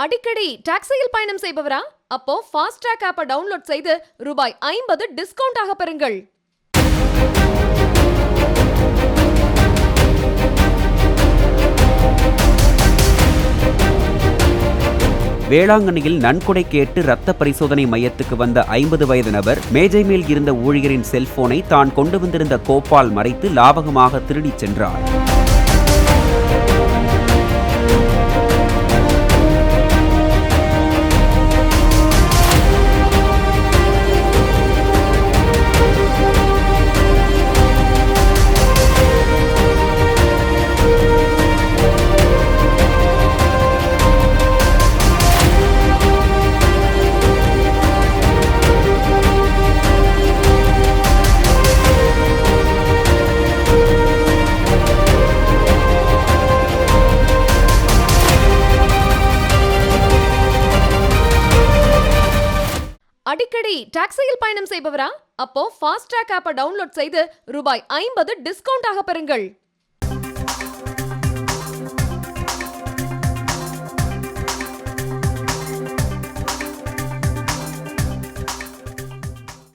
அடிக்கடி டாக்ஸியில் பயணம் செய்பவரா? அப்போ ஃபாஸ்ட் ட்ராக் ஆப்பை டவுன்லோட் செய்து ரூபாய் 50 டிஸ்கவுண்ட் ஆக பெறுங்கள். வேளாங்கண்ணியில் நன்கொடை கேட்டு ரத்த பரிசோதனை மையத்துக்கு வந்த 50 வயது நபர் மேஜை மேல் இருந்த ஊழியரின் செல்போனை தான் கொண்டு வந்திருந்த கோப்பால் மறைத்து லாபகமாக திருடிச் சென்றார். அடிக்கடி டாக்ஸியில் பயணம் செய்பவரா? அப்போ ஃபாஸ்ட் ட்ராக் ஆப்பை டவுன்லோட் செய்து ரூபாய் 50 டிஸ்கவுண்ட் ஆக பெறுங்கள்.